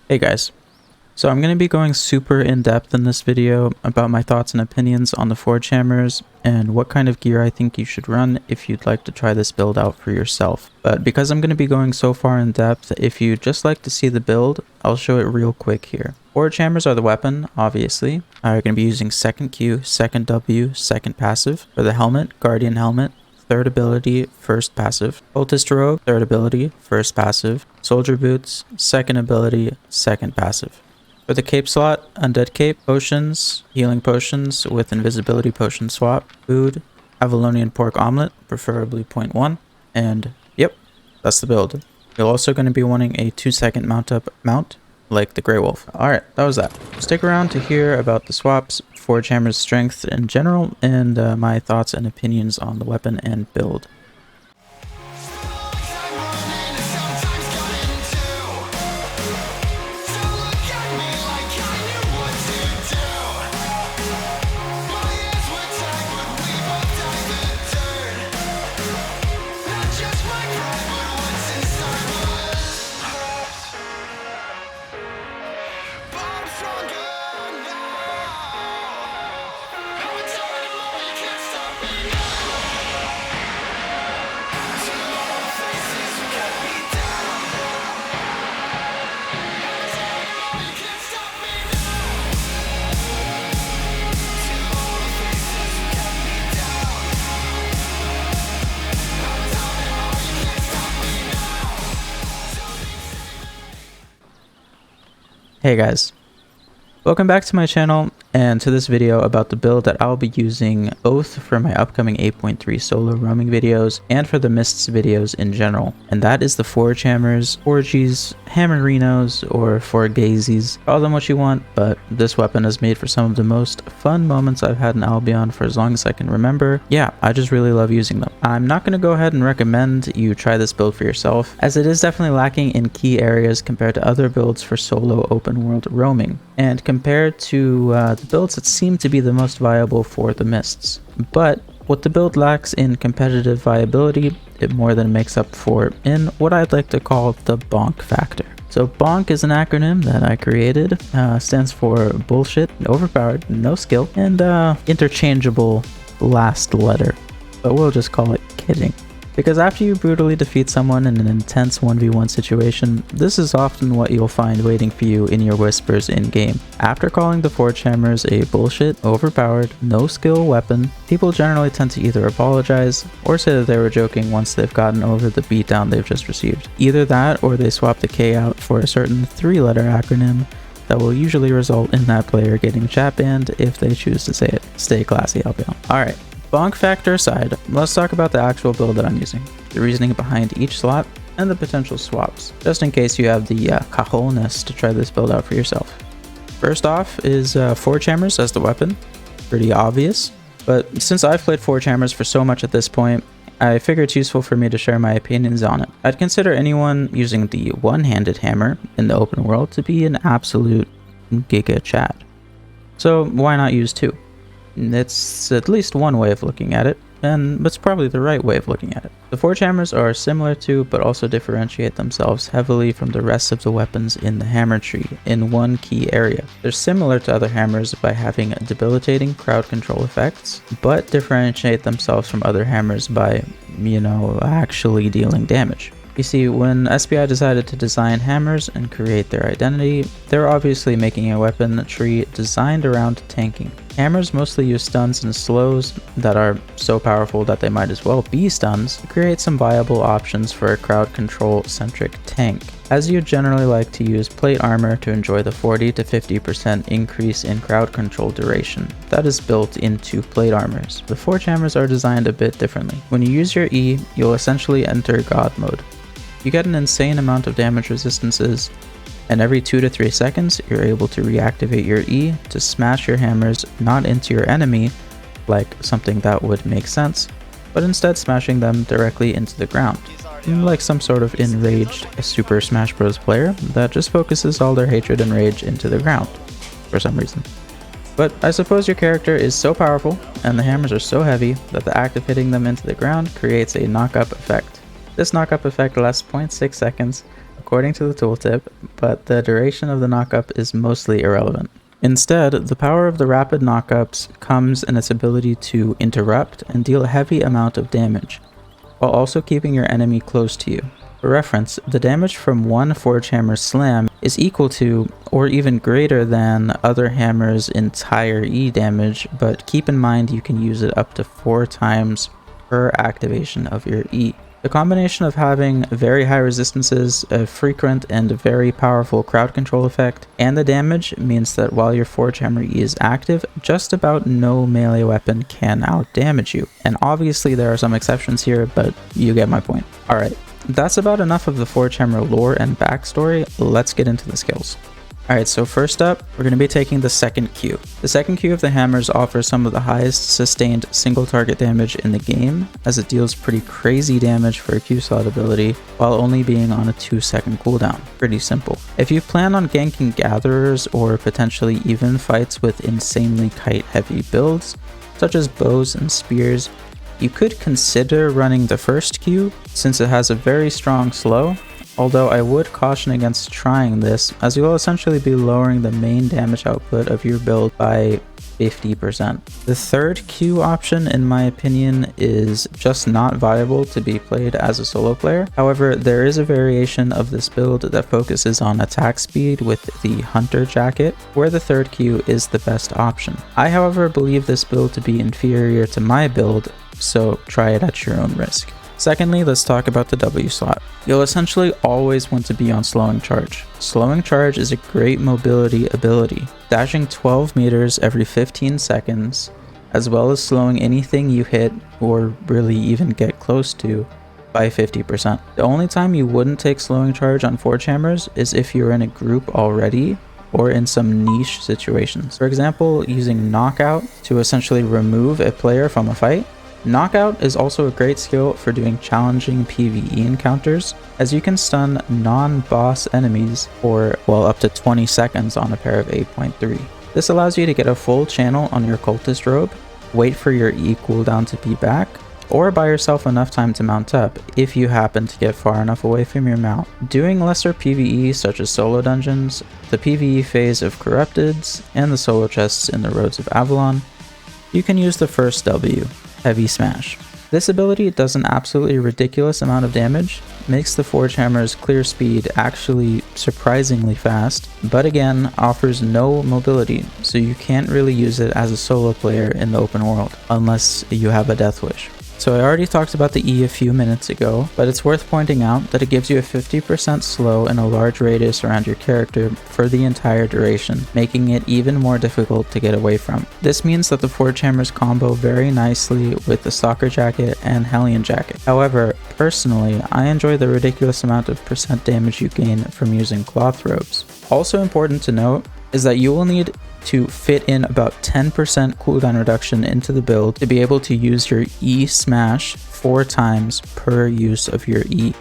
Hey guys, so I'm going to be going super in depth in this video about my thoughts and opinions on the ForgeHammers and what kind of gear I think you should run if you'd like to try this build out for yourself. But because I'm going to be going so far in depth, if you'd just like to see the build, I'll show it real quick here. ForgeHammers are the weapon, obviously. I'm going to be using second Q, second W, second passive. For the helmet, Guardian helmet. Third ability, first passive. Cultist robe, third ability, first passive. Soldier boots, second ability, second passive. For the cape slot, undead cape, potions, healing potions with invisibility potion swap, food, Avalonian pork omelet, preferably 0.1, and yep, that's the build. You're also going to be wanting a 2-second mount, like the Grey Wolf. Alright, that was that. Stick around to hear about the swaps, ForgeHammer's strength in general, and my thoughts and opinions on the weapon and build. Hey guys, welcome back to my channel and to this video about the build that I'll be using both for my upcoming 8.3 solo roaming videos and for the Mists videos in general. And that is the ForgeHammers, Forgies, Hammerinos, or Forgazes. Call them what you want, but this weapon is made for some of the most fun moments I've had in Albion for as long as I can remember. Yeah, I just really love using them. I'm not going to go ahead and recommend you try this build for yourself, as it is definitely lacking in key areas compared to other builds for solo open world roaming, and compared to the builds that seem to be the most viable for the Mists. But what the build lacks in competitive viability, it more than makes up for in what I'd like to call the BONK factor. So BONK is an acronym that I created, stands for bullshit, overpowered, no skill, and interchangeable last letter. But we'll just call it kidding. Because after you brutally defeat someone in an intense 1v1 situation, this is often what you'll find waiting for you in your whispers in-game. After calling the ForgeHammers a bullshit, overpowered, no skill weapon, people generally tend to either apologize or say that they were joking once they've gotten over the beatdown they've just received. Either that or they swap the K out for a certain 3-letter acronym that will usually result in that player getting chat banned if they choose to say it. Stay classy, Albion. Alright. BONK factor aside, let's talk about the actual build that I'm using, the reasoning behind each slot, and the potential swaps, just in case you have the cajones to try this build out for yourself. First off is ForgeHammers as the weapon. Pretty obvious, but since I've played ForgeHammers for so much at this point, I figure it's useful for me to share my opinions on it. I'd consider anyone using the one-handed hammer in the open world to be an absolute giga Chad. So why not use two? It's at least one way of looking at it, and it's probably the right way of looking at it. The ForgeHammers are similar to, but also differentiate themselves heavily from the rest of the weapons in the hammer tree in one key area. They're similar to other hammers by having debilitating crowd control effects, but differentiate themselves from other hammers by, actually dealing damage. You see, when SBI decided to design hammers and create their identity, they're obviously making a weapon tree designed around tanking. Hammers mostly use stuns and slows that are so powerful that they might as well be stuns to create some viable options for a crowd control centric tank, as you generally like to use plate armor to enjoy the 40 to 50% increase in crowd control duration that is built into plate armors. The ForgeHammers are designed a bit differently. When you use your E, you'll essentially enter God mode. You get an insane amount of damage resistances, and every 2 to 3 seconds you're able to reactivate your E to smash your hammers not into your enemy, like something that would make sense, but instead smashing them directly into the ground, like some sort of enraged Super Smash Bros. Player that just focuses all their hatred and rage into the ground, for some reason. But I suppose your character is so powerful, and the hammers are so heavy, that the act of hitting them into the ground creates a knock-up effect. This knock-up effect lasts 0.6 seconds, according to the tooltip, but the duration of the knockup is mostly irrelevant. Instead, the power of the rapid knockups comes in its ability to interrupt and deal a heavy amount of damage, while also keeping your enemy close to you. For reference, the damage from one ForgeHammer slam is equal to, or even greater than, other hammers' entire E damage, but keep in mind you can use it up to 4 times per activation of your E. The combination of having very high resistances, a frequent and very powerful crowd control effect, and the damage means that while your ForgeHammer E is active, just about no melee weapon can outdamage you. And obviously there are some exceptions here, but you get my point. Alright, that's about enough of the ForgeHammer lore and backstory. Let's get into the skills. Alright, so first up, we're going to be taking the second Q. The second Q of the hammers offers some of the highest sustained single target damage in the game, as it deals pretty crazy damage for a Q slot ability, while only being on a 2-second cooldown. Pretty simple. If you plan on ganking gatherers or potentially even fights with insanely kite heavy builds, such as bows and spears, you could consider running the first Q, since it has a very strong slow, although I would caution against trying this, as you will essentially be lowering the main damage output of your build by 50%. The third Q option, in my opinion, is just not viable to be played as a solo player. However, there is a variation of this build that focuses on attack speed with the Hunter Jacket, where the third Q is the best option. I, however, believe this build to be inferior to my build, so try it at your own risk. Secondly, let's talk about the W slot. You'll essentially always want to be on slowing charge. Slowing charge is a great mobility ability, dashing 12 meters every 15 seconds, as well as slowing anything you hit or really even get close to by 50%. The only time you wouldn't take slowing charge on ForgeHammers is if you're in a group already, or in some niche situations. For example, using Knockout to essentially remove a player from a fight. Knockout is also a great skill for doing challenging PvE encounters, as you can stun non-boss enemies for, well, up to 20 seconds on a pair of 8.3. This allows you to get a full channel on your cultist robe, wait for your E cooldown to be back, or buy yourself enough time to mount up if you happen to get far enough away from your mount. Doing lesser PvE such as solo dungeons, the PvE phase of Corrupteds, and the solo chests in the Roads of Avalon, you can use the first W, Heavy Smash. This ability does an absolutely ridiculous amount of damage, makes the ForgeHammer's clear speed actually surprisingly fast, but again offers no mobility, so you can't really use it as a solo player in the open world, unless you have a death wish. So I already talked about the E a few minutes ago, but it's worth pointing out that it gives you a 50% slow in a large radius around your character for the entire duration, making it even more difficult to get away from. This means that the ForgeHammers combo very nicely with the Stalker Jacket and Hellion Jacket. However, personally, I enjoy the ridiculous amount of percent damage you gain from using cloth robes. Also important to note is that you will need to fit in about 10% cooldown reduction into the build to be able to use your E smash 4 times per use of your E.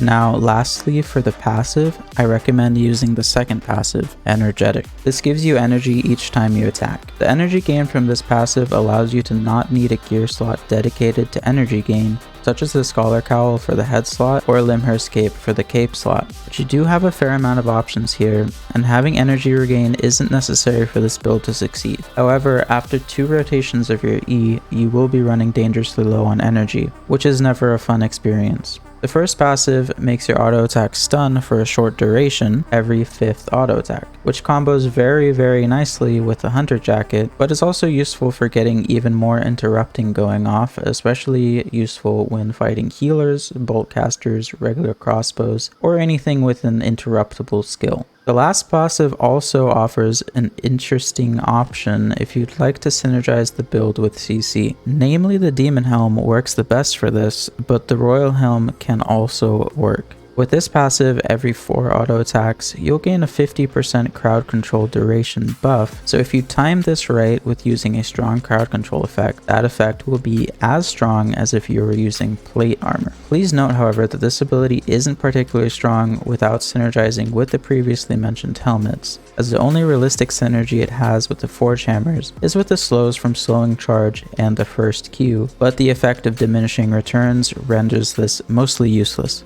Now lastly, for the passive, I recommend using the second passive, Energetic. This gives you energy each time you attack. The energy gained from this passive allows you to not need a gear slot dedicated to energy gain, such as the Scholar Cowl for the head slot or Limher's Cape for the cape slot. But you do have a fair amount of options here, and having energy regain isn't necessary for this build to succeed. However, after 2 rotations of your E, you will be running dangerously low on energy, which is never a fun experience. The first passive makes your auto attack stun for a short duration every 5th auto attack, which combos very nicely with the Hunter Jacket, but is also useful for getting even more interrupting going off, especially useful when fighting healers, bolt casters, regular crossbows, or anything with an interruptible skill. The last passive also offers an interesting option if you'd like to synergize the build with CC. Namely, the Demon Helm works the best for this, but the Royal Helm can also work. With this passive, every 4 auto attacks, you'll gain a 50% crowd control duration buff, so if you time this right with using a strong crowd control effect, that effect will be as strong as if you were using plate armor. Please note, however, that this ability isn't particularly strong without synergizing with the previously mentioned helmets, as the only realistic synergy it has with the ForgeHammers is with the slows from slowing charge and the first Q, but the effect of diminishing returns renders this mostly useless.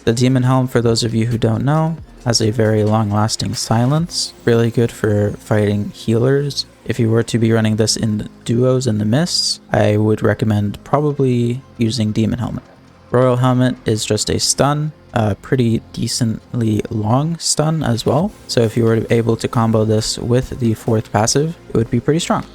The Demon Helm, for those of you who don't know, has a very long-lasting silence, really good for fighting healers. If you were to be running this in duos in the mists, I would recommend probably using Demon Helmet. Royal Helmet is just a stun, a pretty decently long stun as well. So if you were able to combo this with the 4th passive, it would be pretty strong.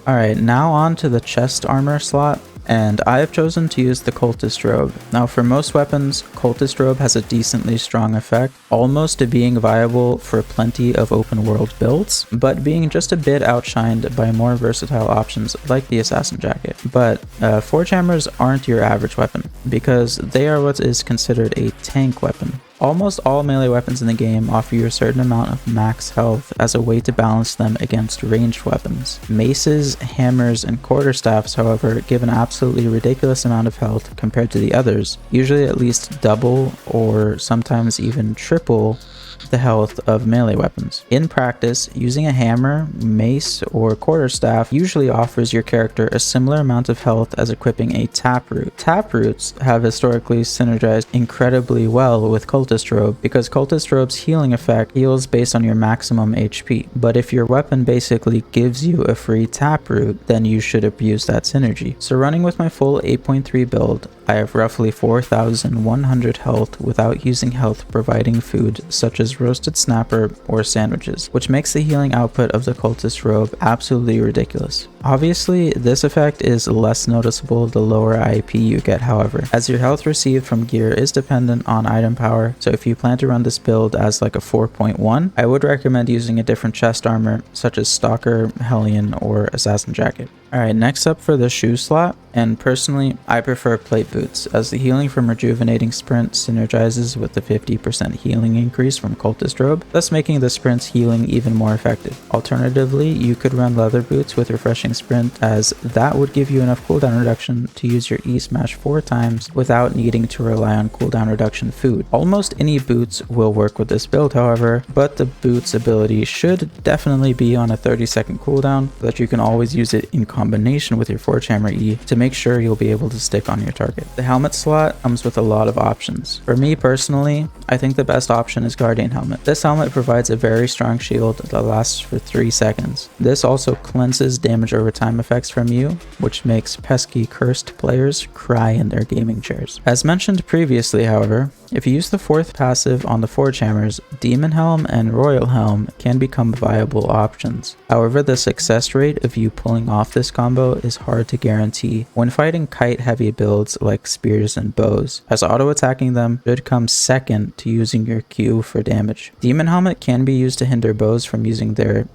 Alright, now on to the chest armor slot. And I have chosen to use the Cultist Robe. Now for most weapons, Cultist Robe has a decently strong effect, almost to being viable for plenty of open world builds, but being just a bit outshined by more versatile options like the Assassin Jacket. But ForgeHammers aren't your average weapon, because they are what is considered a tank weapon. Almost all melee weapons in the game offer you a certain amount of max health as a way to balance them against ranged weapons. Maces, hammers, and quarterstaffs, however, give an absolutely ridiculous amount of health compared to the others, usually at least double or sometimes even triple the health of melee weapons. In practice, using a hammer, mace, or quarterstaff usually offers your character a similar amount of health as equipping a taproot. Taproots have historically synergized incredibly well with Cultist Robe because Cultist Robe's healing effect heals based on your maximum HP, but if your weapon basically gives you a free taproot, then you should abuse that synergy. So running with my full 8.3 build, I have roughly 4,100 health without using health providing food such as roasted snapper or sandwiches, which makes the healing output of the Cultist Robe absolutely ridiculous. Obviously, this effect is less noticeable the lower IP you get, however, as your health received from gear is dependent on item power, so if you plan to run this build as like a 4.1, I would recommend using a different chest armor such as Stalker, Hellion, or Assassin Jacket. Alright, next up for the shoe slot, and personally, I prefer plate boots, as the healing from rejuvenating sprint synergizes with the 50% healing increase from Cultist Robe, thus making the sprint's healing even more effective. Alternatively, you could run leather boots with refreshing sprint, as that would give you enough cooldown reduction to use your E-Smash 4 times without needing to rely on cooldown reduction food. Almost any boots will work with this build, however, but the boots ability should definitely be on a 30-second cooldown so that you can always use it in combination with your ForgeHammer E to make sure you'll be able to stick on your target. The helmet slot comes with a lot of options. For me personally, I think the best option is Guardian Helmet. This helmet provides a very strong shield that lasts for 3 seconds. This also cleanses damage over time effects from you, which makes pesky cursed players cry in their gaming chairs. As mentioned previously, however, if you use the 4th passive on the ForgeHammers, Demon Helm and Royal Helm can become viable options. However, the success rate of you pulling off this combo is hard to guarantee when fighting kite heavy builds like spears and bows, as auto attacking them should come second to using your Q for damage. Demon Helmet can be used to hinder bows from using their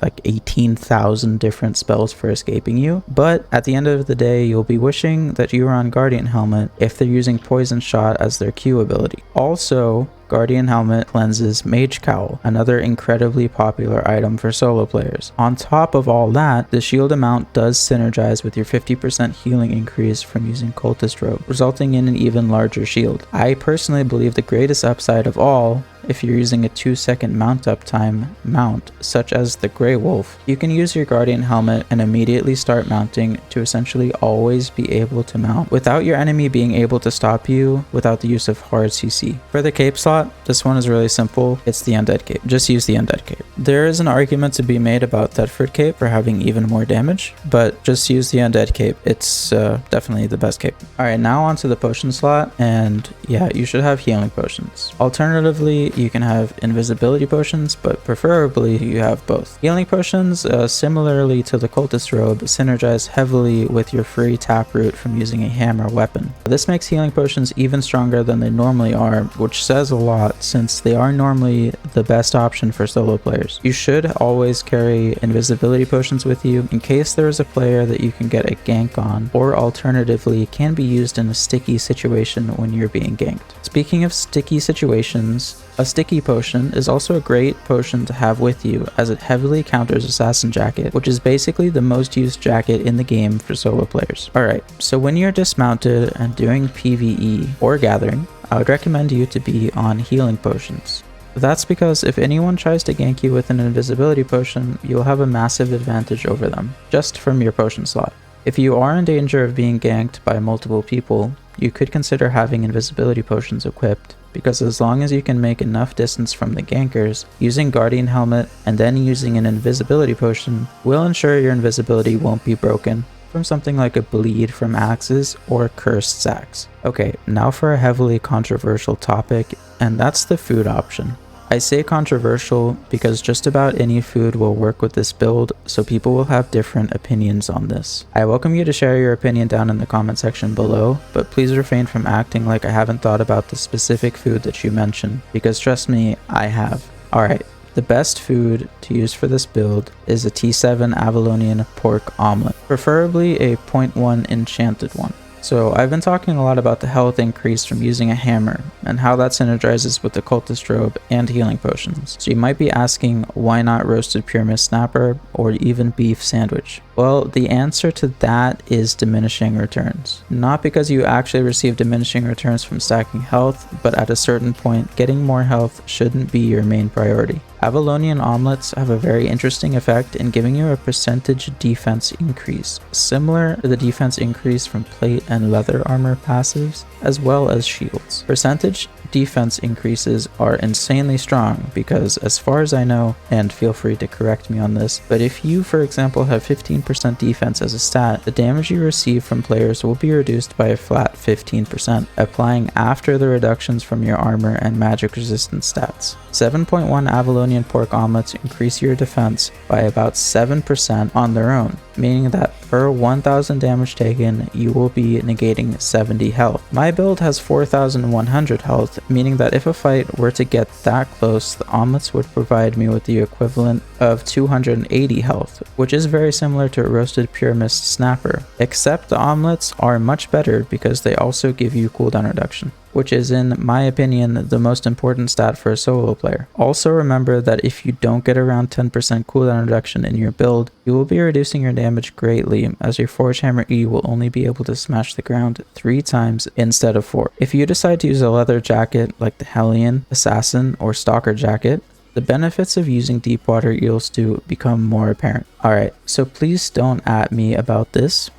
like 18,000 different spells for escaping you, but at the end of the day, you'll be wishing that you were on Guardian Helmet if they're using Poison Shot as their Q ability. Also, Guardian Helmet cleanses Mage Cowl, another incredibly popular item for solo players. On top of all that, the shield amount does synergize with your 50% healing increase from using Cultist Robe, resulting in an even larger shield. I personally believe the greatest upside of all, if you're using a 2-second mount up time mount, such as the Grey Wolf, you can use your Guardian Helmet and immediately start mounting to essentially always be able to mount without your enemy being able to stop you without the use of hard CC. For the cape slot, this one is really simple. It's the Undead Cape. Just use the Undead Cape. There is an argument to be made about Thetford Cape for having even more damage, but just use the Undead Cape. It's definitely the best cape. Alright, now onto the potion slot, and yeah, you should have healing potions. Alternatively, you can have invisibility potions, but preferably you have both. Healing potions, similarly to the Cultist Robe, synergize heavily with your free taproot from using a hammer weapon. This makes healing potions even stronger than they normally are, which says a lot since they are normally the best option for solo players. You should always carry invisibility potions with you in case there is a player that you can get a gank on, or alternatively can be used in a sticky situation when you're being ganked. Speaking of sticky situations, a sticky potion is also a great potion to have with you, as it heavily counters Assassin Jacket, which is basically the most used jacket in the game for solo players. Alright, so when you're dismounted and doing PvE or gathering, I would recommend you to be on healing potions. That's because if anyone tries to gank you with an invisibility potion, you'll have a massive advantage over them, just from your potion slot. If you are in danger of being ganked by multiple people, you could consider having invisibility potions equipped, because as long as you can make enough distance from the gankers, using Guardian Helmet and then using an invisibility potion will ensure your invisibility won't be broken from something like a bleed from axes or cursed sacks. Okay, now for a heavily controversial topic, and that's the food option. I say controversial because just about any food will work with this build, so people will have different opinions on this. I welcome you to share your opinion down in the comment section below, but please refrain from acting like I haven't thought about the specific food that you mentioned, because trust me, I have. Alright, the best food to use for this build is a T7 Avalonian pork omelet, preferably a 0.1 enchanted one. So I've been talking a lot about the health increase from using a hammer and how that synergizes with the cultist robe and healing potions. So you might be asking, why not roasted pure mist snapper or even beef sandwich? Well, the answer to that is diminishing returns. Not because you actually receive diminishing returns from stacking health, but at a certain point, getting more health shouldn't be your main priority. Avalonian omelets have a very interesting effect in giving you a percentage defense increase, similar to the defense increase from plate and leather armor passives, as well as shields. Percentage defense increases are insanely strong because, as far as I know, and feel free to correct me on this, but if you, for example, have 15% defense as a stat, the damage you receive from players will be reduced by a flat 15%, applying after the reductions from your armor and magic resistance stats. 7.1 Avalonian pork omelets increase your defense by about 7% on their own, meaning that per 1000 damage taken, you will be negating 70 health. My build has 4100 health, meaning that if a fight were to get that close, the omelets would provide me with the equivalent of 280 health, which is very similar to a roasted pure mist snapper, except the omelets are much better because they also give you cooldown reduction, which is, in my opinion, the most important stat for a solo player. Also remember that if you don't get around 10% cooldown reduction in your build, you will be reducing your damage greatly, as your ForgeHammer E will only be able to smash the ground 3 times instead of 4. If you decide to use a leather jacket like the Hellion, Assassin, or Stalker jacket, the benefits of using deep water eel stew become more apparent. Alright, so please don't at me about this,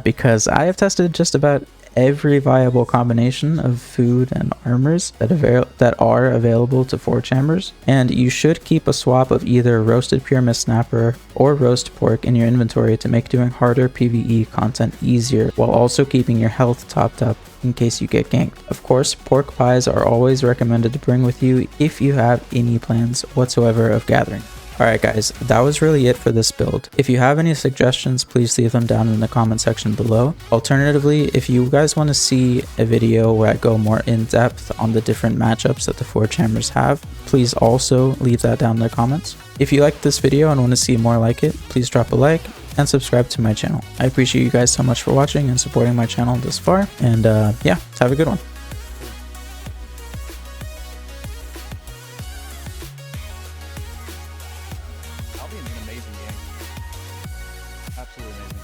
because I have tested just about every viable combination of food and armors that are available to ForgeHammers, and you should keep a swap of either roasted pure mist snapper or roast pork in your inventory to make doing harder PvE content easier, while also keeping your health topped up in case you get ganked. Of course, pork pies are always recommended to bring with you if you have any plans whatsoever of gathering. Alright guys, that was really it for this build. If you have any suggestions, please leave them down in the comment section below. Alternatively, if you guys want to see a video where I go more in depth on the different matchups that the ForgeHammers have, please also leave that down in the comments. If you liked this video and want to see more like it, please drop a like and subscribe to my channel. I appreciate you guys so much for watching and supporting my channel this far, and yeah, have a good one. Albion is an amazing game. Absolutely amazing.